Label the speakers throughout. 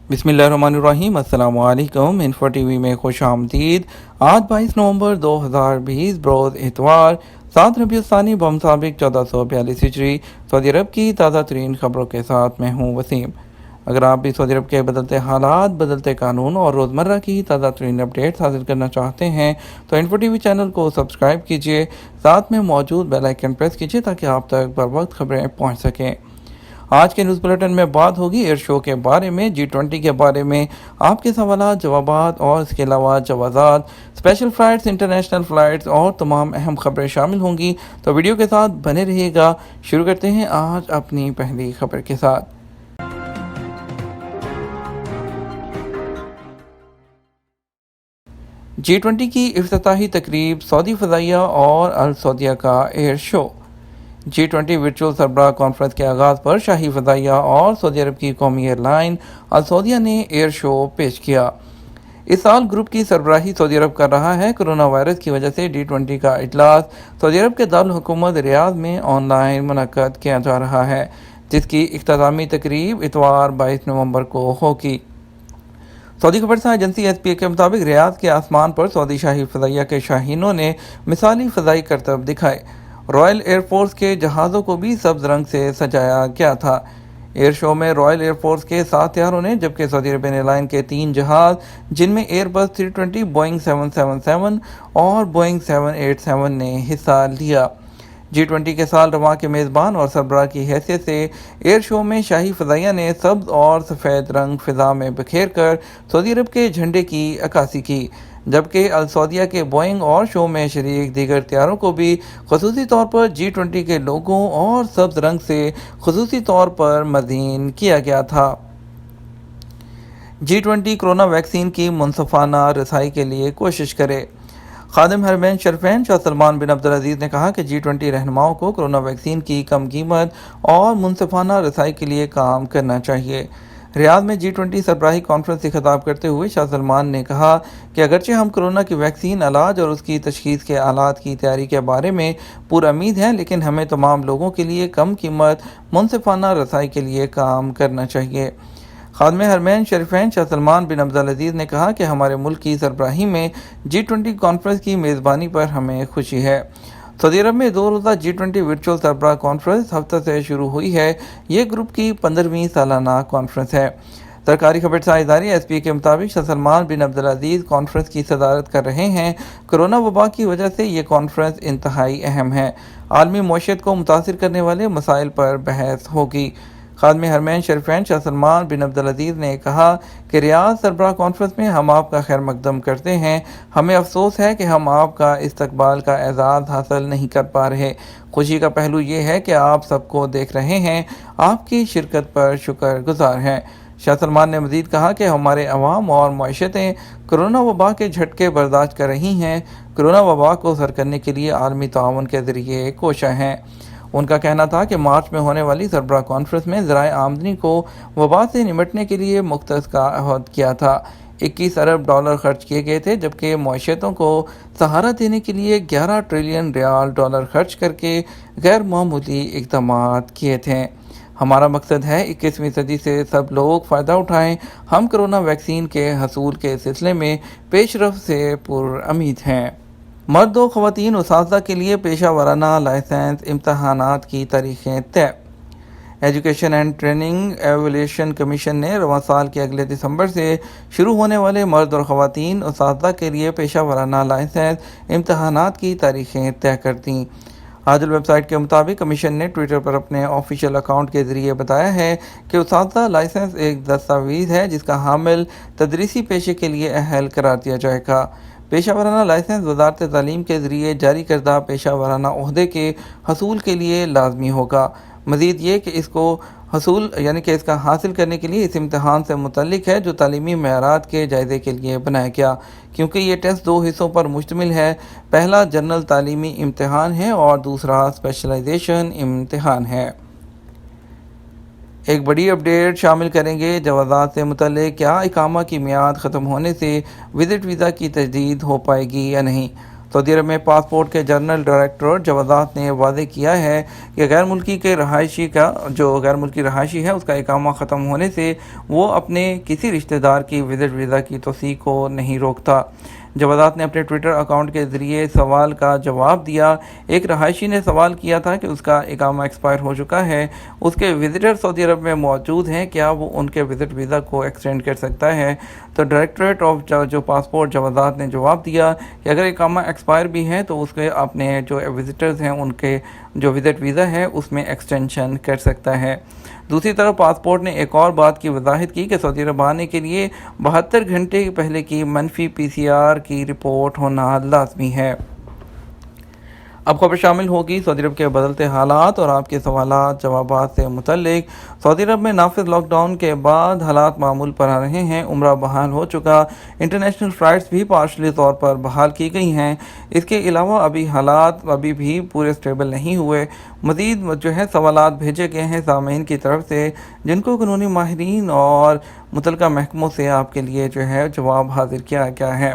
Speaker 1: بسم اللہ الرحمن الرحیم، السلام علیکم۔ انفو ٹی وی میں خوش آمدید۔ آج 22 نومبر 2020 بروز اتوار 7 ربیع الثانی بمطابق 1442 ہجری سعودی عرب کی تازہ ترین خبروں کے ساتھ میں ہوں وسیم۔ اگر آپ بھی سعودی عرب کے بدلتے حالات، بدلتے قانون اور روزمرہ کی تازہ ترین اپڈیٹس حاصل کرنا چاہتے ہیں تو انفو ٹی وی چینل کو سبسکرائب کیجیے، ساتھ میں موجود بیل آئیکن پریس کیجیے تاکہ آپ تک بر وقت خبریں پہنچ سکیں۔ آج کے نیوز بلیٹن میں بات ہوگی ایئر شو کے بارے میں، G20 کے بارے میں، آپ کے سوالات جوابات اور اس کے علاوہ جوازات، اسپیشل فلائٹس، انٹرنیشنل فلائٹس اور تمام اہم خبریں شامل ہوں گی، تو ویڈیو کے ساتھ بنے رہیے گا۔ شروع کرتے ہیں آج اپنی پہلی خبر کے ساتھ۔ G20 کی افتتاحی تقریب، سعودی فضائیہ اور السعودیہ کا ایئر شو۔ G20 ورچوئل سربراہ کانفرنس کے آغاز پر شاہی فضائیہ اور سعودی عرب کی قومی ایئر لائن السعودیہ نے ایئر شو پیش کیا۔ اس سال گروپ کی سربراہی سعودی عرب کر رہا ہے۔ کورونا وائرس کی وجہ سے G20 کا اجلاس سعودی عرب کے دارالحکومت ریاض میں آن لائن منعقد کیا جا رہا ہے، جس کی اختتامی تقریب اتوار 22 نومبر کو ہوگی۔ سعودی خبرساں ایجنسی SPA کے مطابق ریاض کے آسمان پر سعودی شاہی فضائیہ کے شاہینوں نے مثالی فضائی کرتب دکھائے۔ رائل ایئر فورس کے جہازوں کو بھی سبز رنگ سے سجایا گیا تھا۔ ایئر شو میں رائل ایئر فورس کے 7 طیاروں نے، جبکہ سعودی عربین ایئر لائن کے 3 جہاز جن میں ایئر بس 320، بوئنگ 777 اور بوئنگ 787 نے حصہ لیا۔ G20 کے سال رواں کے میزبان اور سربراہ کی حیثیت سے ایئر شو میں شاہی فضائیہ نے سبز اور سفید رنگ فضا میں بکھیر کر سعودی عرب کے جھنڈے کی عکاسی کی، جبکہ السعودیہ کے بوئنگ اور شو میں شریک دیگر طیاروں کو بھی خصوصی طور پر G20 کے لوگوں اور سبز رنگ سے خصوصی طور پر مزین کیا گیا تھا۔ G20 کورونا ویکسین کی منصفانہ رسائی کے لیے کوشش کرے۔ خادم حرمین شریفین شاہ سلمان بن عبدالعزیز نے کہا کہ G20 رہنماؤں کو کورونا ویکسین کی کم قیمت اور منصفانہ رسائی کے لیے کام کرنا چاہیے۔ ریاض میں G20 سربراہی کانفرنس سے خطاب کرتے ہوئے شاہ سلمان نے کہا کہ اگرچہ ہم کورونا کی ویکسین، علاج اور اس کی تشخیص کے آلات کی تیاری کے بارے میں پر امید ہیں، لیکن ہمیں تمام لوگوں کے لیے کم قیمت، منصفانہ رسائی کے لیے کام کرنا چاہیے۔ خادم حرمین شریفین شاہ سلمان بن عبدالعزیز نے کہا کہ ہمارے ملک کی سربراہی میں G20 کانفرنس کی میزبانی پر ہمیں خوشی ہے۔ سعودی عرب میں 2 روزہ G20 ورچوئل سربراہ کانفرنس ہفتہ سے شروع ہوئی ہے۔ یہ گروپ کی 15ویں سالانہ کانفرنس ہے۔ سرکاری خبرساں ادارے SPA کے مطابق شاہ سلمان بن عبدالعزیز کانفرنس کی صدارت کر رہے ہیں۔ کورونا وبا کی وجہ سے یہ کانفرنس انتہائی اہم ہے۔ عالمی معیشت کو متاثر کرنے والے مسائل پر بحث ہوگی۔ خادم حرمین شریفین شاہ سلمان بن عبدالعزیز نے کہا کہ ریاض سربراہ کانفرنس میں ہم آپ کا خیر مقدم کرتے ہیں۔ ہمیں افسوس ہے کہ ہم آپ کا استقبال کا اعزاز حاصل نہیں کر پا رہے۔ خوشی کا پہلو یہ ہے کہ آپ سب کو دیکھ رہے ہیں، آپ کی شرکت پر شکر گزار ہیں۔ شاہ سلمان نے مزید کہا کہ ہمارے عوام اور معیشتیں کورونا وبا کے جھٹکے برداشت کر رہی ہیں، کورونا وبا کو سر کرنے کے لیے عالمی تعاون کے ذریعے کوشاں ہیں۔ ان کا کہنا تھا کہ مارچ میں ہونے والی سربراہ کانفرنس میں ذرائع آمدنی کو وبا سے نمٹنے کے لیے مختص کا عہد کیا تھا۔ 21 ارب ڈالر خرچ کیے گئے تھے، جبکہ معیشتوں کو سہارا دینے کے لیے 11 ٹریلین ریال ڈالر خرچ کر کے غیر معمولی اقدامات کیے تھے۔ ہمارا مقصد ہے 21ویں صدی سے سب لوگ فائدہ اٹھائیں۔ ہم کورونا ویکسین کے حصول کے سلسلے میں پیش رفت سے پر امید ہیں۔ مرد و خواتین اساتذہ کے لیے پیشہ ورانہ لائسنس امتحانات کی تاریخیں طے۔ ایجوکیشن اینڈ ٹریننگ ایولیویشن کمیشن نے رواں سال کے اگلے دسمبر سے شروع ہونے والے مرد اور خواتین اساتذہ کے لیے پیشہ ورانہ لائسنس امتحانات کی تاریخیں طے کر دیں۔ عادل ویب سائٹ کے مطابق کمیشن نے ٹویٹر پر اپنے آفیشیل اکاؤنٹ کے ذریعے بتایا ہے کہ اساتذہ لائسنس ایک دستاویز ہے جس کا حامل تدریسی پیشے کے لیے اہل قرار دیا جائے گا۔ پیشہ ورانہ لائسنس وزارت تعلیم کے ذریعے جاری کردہ پیشہ ورانہ عہدے کے حصول کے لیے لازمی ہوگا۔ مزید یہ کہ اس کا حاصل کرنے کے لیے اس امتحان سے متعلق ہے جو تعلیمی معیارات کے جائزے کے لیے بنایا گیا، کیونکہ یہ ٹیسٹ 2 حصوں پر مشتمل ہے۔ پہلا جنرل تعلیمی امتحان ہے اور دوسرا اسپیشلائزیشن امتحان ہے۔ ایک بڑی اپڈیٹ شامل کریں گے جوازات سے متعلق۔ کیا اقامہ کی میعاد ختم ہونے سے وزٹ ویزا کی تجدید ہو پائے گی یا نہیں؟ سعودی عرب میں پاسپورٹ کے جنرل ڈائریکٹر جوازات نے واضح کیا ہے کہ غیر ملکی رہائشی ہے اس کا اقامہ ختم ہونے سے وہ اپنے کسی رشتہ دار کی وزٹ ویزا کی توسیع کو نہیں روکتا۔ جوازات نے اپنے ٹویٹر اکاؤنٹ کے ذریعے سوال کا جواب دیا۔ ایک رہائشی نے سوال کیا تھا کہ اس کا اقامہ ایکسپائر ہو چکا ہے، اس کے وزٹر سعودی عرب میں موجود ہیں، کیا وہ ان کے وزٹ ویزا کو ایکسٹینڈ کر سکتا ہے؟ تو ڈائریکٹریٹ آف پاسپورٹ جوازات نے جواب دیا کہ اگر اقامہ ایکسپائر بھی ہے تو اس کے اپنے جو وزٹرز ہیں ان کے جو وزٹ ویزا ہے اس میں ایکسٹینشن کر سکتا ہے۔ دوسری طرف پاسپورٹ نے ایک اور بات کی وضاحت کی کہ سعودی عرب آنے کے لیے 72 گھنٹے پہلے کی منفی PCR کی رپورٹ ہونا لازمی ہے۔ اب خبر شامل ہوگی سعودی عرب کے بدلتے حالات اور آپ کے سوالات جوابات سے متعلق۔ سعودی عرب میں نافذ لاک ڈاؤن کے بعد حالات معمول پر آ رہے ہیں۔ عمرہ بحال ہو چکا، انٹرنیشنل فلائٹس بھی پارشلی طور پر بحال کی گئی ہیں۔ اس کے علاوہ حالات ابھی بھی پورے سٹیبل نہیں ہوئے۔ مزید سوالات بھیجے گئے ہیں سامعین کی طرف سے، جن کو قانونی ماہرین اور متعلقہ محکموں سے آپ کے لیے جواب حاضر کیا گیا ہے۔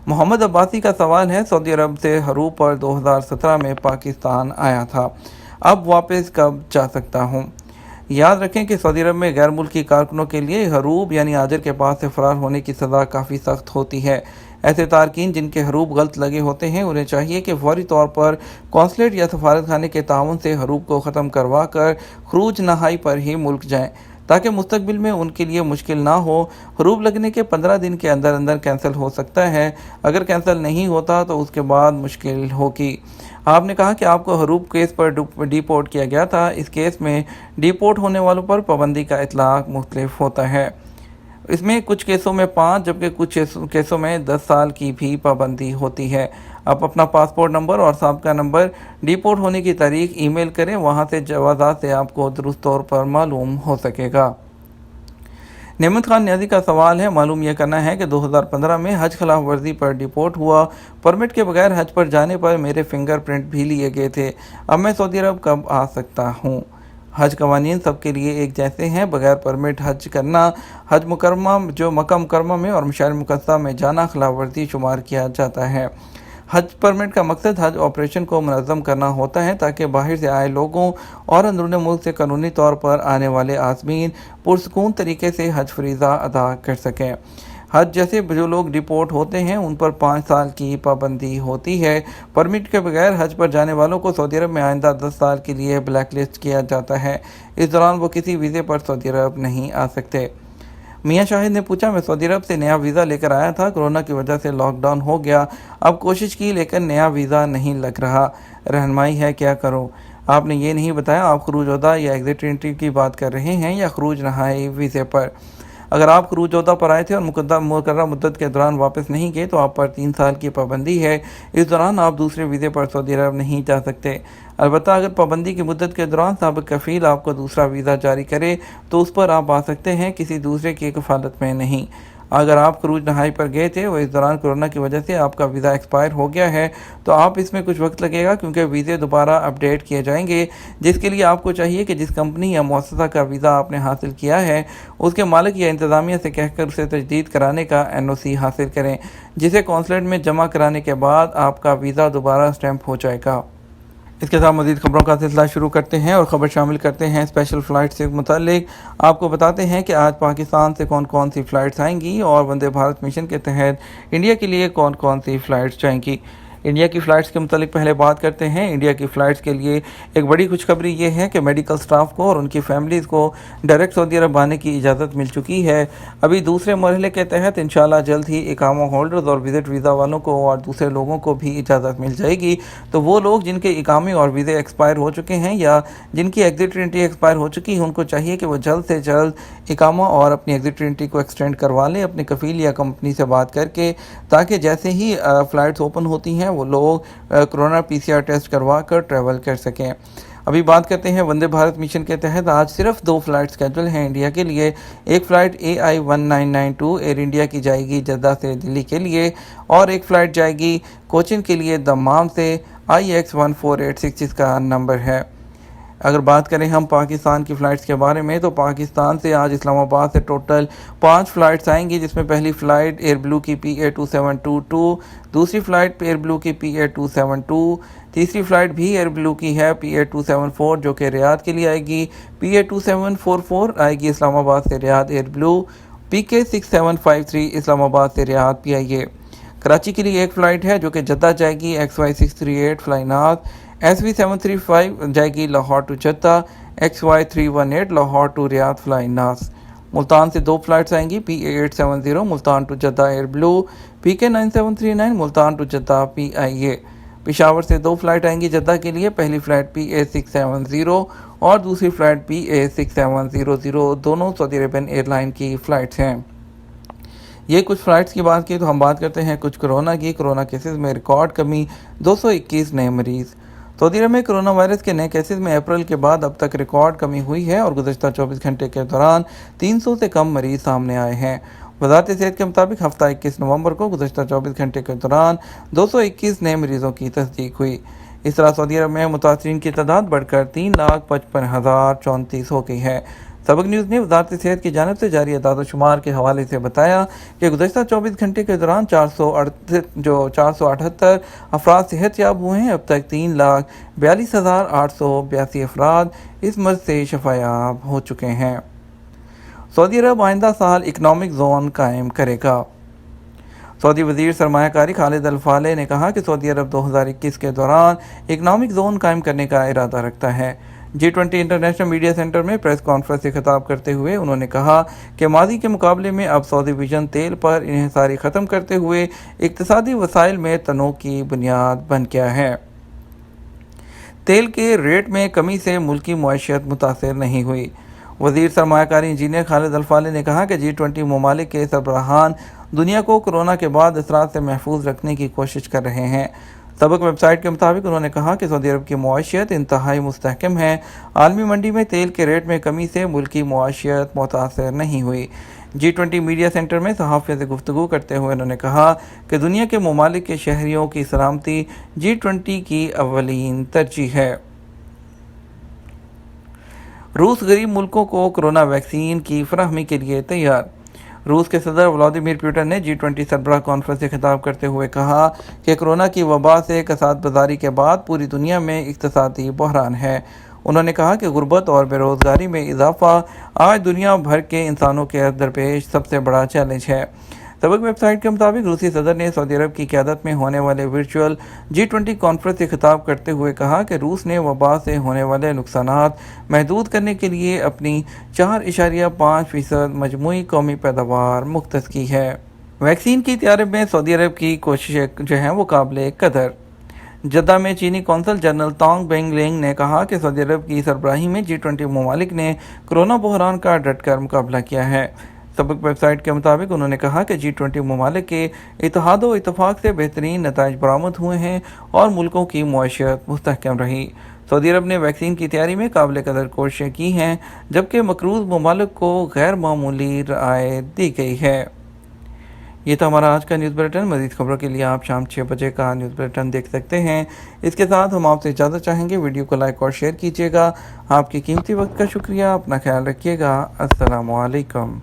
Speaker 1: محمد عباسی کا سوال ہے، سعودی عرب سے حروب پر 2017 میں پاکستان آیا تھا، اب واپس کب جا سکتا ہوں؟ یاد رکھیں کہ سعودی عرب میں غیر ملکی کارکنوں کے لیے حروب یعنی آجر کے پاس سے فرار ہونے کی سزا کافی سخت ہوتی ہے۔ ایسے تارکین جن کے حروب غلط لگے ہوتے ہیں انہیں چاہیے کہ فوری طور پر قونصلیٹ یا سفارت خانے کے تعاون سے حروب کو ختم کروا کر خروج نہائی پر ہی ملک جائیں تاکہ مستقبل میں ان کے لیے مشکل نہ ہو۔ حروب لگنے کے 15 دن کے اندر کینسل ہو سکتا ہے، اگر کینسل نہیں ہوتا تو اس کے بعد مشکل ہوگی۔ آپ نے کہا کہ آپ کو حروب کیس پر ڈیپورٹ کیا گیا تھا، اس کیس میں ڈیپورٹ ہونے والوں پر پابندی کا اطلاق مختلف ہوتا ہے۔ اس میں کچھ کیسوں میں 5 جبکہ کچھ کیسوں میں 10 سال کی بھی پابندی ہوتی ہے۔ آپ اپنا پاسپورٹ نمبر اور سابقہ نمبر ڈیپورٹ ہونے کی تاریخ ای میل کریں، وہاں سے جوازات سے آپ کو درست طور پر معلوم ہو سکے گا۔ نعمت خان نیازی کا سوال ہے، معلوم یہ کرنا ہے کہ 2015 میں حج خلاف ورزی پر ڈیپورٹ ہوا، پرمٹ کے بغیر حج پر جانے پر میرے فنگر پرنٹ بھی لیے گئے تھے، اب میں سعودی عرب کب آ سکتا ہوں؟ حج قوانین سب کے لیے ایک جیسے ہیں، بغیر پرمٹ حج کرنا حج مکرمہ مکہ مکرمہ میں اور مشعر مقدسہ میں جانا خلاف ورزی شمار کیا جاتا ہے۔ حج پرمٹ کا مقصد حج آپریشن کو منظم کرنا ہوتا ہے تاکہ باہر سے آئے لوگوں اور اندرون ملک سے قانونی طور پر آنے والے عازمین پرسکون طریقے سے حج فریضہ ادا کر سکیں۔ حج جیسے جو لوگ ڈیپورٹ ہوتے ہیں ان پر 5 سال کی پابندی ہوتی ہے۔ پرمٹ کے بغیر حج پر جانے والوں کو سعودی عرب میں آئندہ 10 سال کے لیے بلیک لسٹ کیا جاتا ہے، اس دوران وہ کسی ویزے پر سعودی عرب نہیں آ سکتے۔ میاں شاہد نے پوچھا، میں سعودی عرب سے نیا ویزا لے کر آیا تھا، کورونا کی وجہ سے لاک ڈاؤن ہو گیا، اب کوشش کی لیکن نیا ویزا نہیں لگ رہا، رہنمائی ہے کیا کروں؟ آپ نے یہ نہیں بتایا آپ خروج عہدہ یا ایگزٹ انٹری کی بات کر رہے ہیں یا خروج نہائی ویزے پر؟ اگر آپ خروج عہدہ پر آئے تھے اور مقررہ مدت کے دوران واپس نہیں گئے تو آپ پر 3 سال کی پابندی ہے، اس دوران آپ دوسرے ویزے پر سعودی عرب نہیں جا سکتے۔ البتہ اگر پابندی کی مدت کے دوران سابق کفیل آپ کو دوسرا ویزا جاری کرے تو اس پر آپ آ سکتے ہیں، کسی دوسرے کی کفالت میں نہیں۔ اگر آپ خروج نہائی پر گئے تھے اور اس دوران کورونا کی وجہ سے آپ کا ویزا ایکسپائر ہو گیا ہے تو آپ اس میں کچھ وقت لگے گا کیونکہ ویزے دوبارہ اپڈیٹ کیے جائیں گے، جس کے لیے آپ کو چاہیے کہ جس کمپنی یا مؤسسہ کا ویزا آپ نے حاصل کیا ہے اس کے مالک یا انتظامیہ سے کہہ کر اسے تجدید کرانے کا NOC حاصل کریں، جسے قونصلیٹ میں جمع کرانے کے بعد آپ کا ویزا دوبارہ اسٹیمپ ہو جائے گا۔ اس کے ساتھ مزید خبروں کا سلسلہ شروع کرتے ہیں اور خبر شامل کرتے ہیں اسپیشل فلائٹ سے متعلق۔ آپ کو بتاتے ہیں کہ آج پاکستان سے کون سی فلائٹس آئیں گی اور وندے بھارت مشن کے تحت انڈیا کے لیے کون سی فلائٹس جائیں گی۔ انڈیا کی فلائٹس کے متعلق پہلے بات کرتے ہیں۔ انڈیا کی فلائٹس کے لیے ایک بڑی خوشخبری یہ ہے کہ میڈیکل سٹاف کو اور ان کی فیملیز کو ڈائریکٹ سعودی عرب آنے کی اجازت مل چکی ہے۔ ابھی دوسرے مرحلے کے تحت انشاءاللہ جلد ہی اقامہ ہولڈرز اور وزٹ ویزا والوں کو اور دوسرے لوگوں کو بھی اجازت مل جائے گی۔ تو وہ لوگ جن کے اقامے اور ویزے ایکسپائر ہو چکے ہیں یا جن کی ایگزٹ انٹری ایکسپائر ہو چکی ہے، ان کو چاہیے کہ وہ جلد سے جلد اقامہ اور اپنی ایگزٹ انٹری کو ایکسٹینڈ کروا لیں اپنے کفیل یا کمپنی سے بات کر کے، تاکہ جیسے ہی فلائٹس اوپن ہوتی ہیں وہ لوگ کورونا PCR ٹیسٹ کروا کر ٹریول کر سکیں۔ ابھی بات کرتے ہیں وندے بھارت مشن کے تحت آج صرف 2 فلائٹ سکیجول ہیں انڈیا کے لیے۔ ایک فلائٹ AI-1992 ایئر انڈیا کی جائے گی جدہ سے دلی کے لیے اور ایک فلائٹ جائے گی کوچن کے لیے دمام سے IX-1486 جس کا نمبر ہے۔ اگر بات کریں ہم پاکستان کی فلائٹس کے بارے میں تو پاکستان سے آج اسلام آباد سے ٹوٹل 5 فلائٹس آئیں گی، جس میں پہلی فلائٹ ایئر بلو کی PA2722، دوسری فلائٹ ایئر بلو کی PA272، تیسری فلائٹ بھی ایئر بلو کی ہے PA274 جو کہ ریاض کے لیے آئے گی، PA2744 آئے گی اسلام آباد سے ریاض ایئر بلو، PK6753 اسلام آباد سے ریاض PIA۔ کراچی کے لیے ایک فلائٹ ہے جو کہ جدہ جائے گی XY638 فلائی ناز، SV735 جائے گی Lahore to Jeddah, XY318 Lahore to Riyadh flynas. Multan سے 2 فلائٹس آئیں گی PA870 Multan to Jeddah Airblue, PK9739 Multan to Jeddah PIA۔ Peshawar سے 2 فلائٹ آئیں گی جدہ کے لیے، پہلی فلائٹ PA670 اور دوسری فلائٹ PA6700، دونوں سعودی عربین ایئر لائن کی فلائٹس ہیں۔ یہ کچھ فلائٹس کی بات کی تو ہم بات کرتے ہیں کچھ کرونا کی۔ کرونا کیسز میں ریکارڈ کمی، 221 نئے مریض۔ سعودی عرب میں کرونا وائرس کے نئے کیسز میں اپریل کے بعد اب تک ریکارڈ کمی ہوئی ہے اور گزشتہ 24 گھنٹے کے دوران 300 سے کم مریض سامنے آئے ہیں۔ وزارت صحت کے مطابق ہفتہ 21 نومبر کو گزشتہ 24 گھنٹے کے دوران 221 نئے مریضوں کی تصدیق ہوئی۔ اس طرح سعودی عرب میں متاثرین کی تعداد بڑھ کر 3,55,034 ہو گئی ہے۔ سبق نیوز نے وزارت صحت کی جانب سے جاری اعداد و شمار کے حوالے سے بتایا کہ گزشتہ 24 گھنٹے کے دوران 478 افراد صحت یاب ہوئے ہیں۔ اب تک 3,42,882 افراد اس مرض سے شفا یاب ہو چکے ہیں۔ سعودی عرب آئندہ سال اکنامک زون قائم کرے گا۔ سعودی وزیر سرمایہ کاری خالد الفالح نے کہا کہ سعودی عرب 2021 کے دوران اکنامک زون قائم کرنے کا ارادہ رکھتا ہے۔ G20 انٹرنیشنل میڈیا سینٹر میں پریس کانفرنس سے خطاب کرتے ہوئے انہوں نے کہا کہ ماضی کے مقابلے میں اب سعودی ویژن تیل پر انحصاری ختم کرتے ہوئے اقتصادی وسائل میں تنوع کی بنیاد بن گیا ہے۔ تیل کے ریٹ میں کمی سے ملکی معیشت متاثر نہیں ہوئی۔ وزیر سرمایہ کاری انجینئر خالد الفالح نے کہا کہ G20 ممالک کے سربراہان دنیا کو کرونا کے بعد اثرات سے محفوظ رکھنے کی کوشش کر رہے ہیں۔ سبق ویب سائٹ کے مطابق انہوں نے کہا کہ سعودی عرب کی معیشت انتہائی مستحکم ہے۔ عالمی منڈی میں تیل کے ریٹ میں کمی سے ملکی معیشت متاثر نہیں ہوئی۔ G20 میڈیا سینٹر میں صحافیوں سے گفتگو کرتے ہوئے انہوں نے کہا کہ دنیا کے ممالک کے شہریوں کی سلامتی G20 کی اولین ترجیح ہے۔ روس غریب ملکوں کو کرونا ویکسین کی فراہمی کے لیے تیار۔ روس کے صدر ولادیمیر پوٹن نے G20 سربراہ کانفرنس سے خطاب کرتے ہوئے کہا کہ کرونا کی وبا سے کساد بازاری کے بعد پوری دنیا میں اقتصادی بحران ہے۔ انہوں نے کہا کہ غربت اور بے روزگاری میں اضافہ آج دنیا بھر کے انسانوں کے درپیش سب سے بڑا چیلنج ہے۔ سبق ویب سائٹ کے مطابق روسی صدر نے سعودی عرب کی قیادت میں ہونے والے ورچوئل G20 کانفرنس سے خطاب کرتے ہوئے کہا کہ روس نے وبا سے ہونے والے نقصانات محدود کرنے کے لیے اپنی 4.5% مجموعی قومی پیداوار مختص کی ہے۔ ویکسین کی تیاری میں سعودی عرب کی کوششیں ہیں وہ قابل قدر۔ جدہ میں چینی قونصل جنرل تانگ بینگ لینگ نے کہا کہ سعودی عرب کی سربراہی میں G20 ممالک نے کرونا بحران کا ڈٹ کر مقابلہ کیا ہے۔ سبق ویب سائٹ کے مطابق انہوں نے کہا کہ G20 ممالک کے اتحاد و اتفاق سے بہترین نتائج برآمد ہوئے ہیں اور ملکوں کی معیشت مستحکم رہی۔ سعودی عرب نے ویکسین کی تیاری میں قابل قدر کوششیں کی ہیں جبکہ مقروض ممالک کو غیر معمولی رعایت دی گئی ہے۔ یہ تھا ہمارا آج کا نیوز بلیٹن۔ مزید خبروں کے لیے آپ شام 6 بجے کا نیوز بلیٹن دیکھ سکتے ہیں۔ اس کے ساتھ ہم آپ سے اجازت چاہیں گے، ویڈیو کو لائک اور شیئر کیجیے گا۔ آپ کے قیمتی وقت کا شکریہ، اپنا خیال رکھیے گا۔ السلام علیکم۔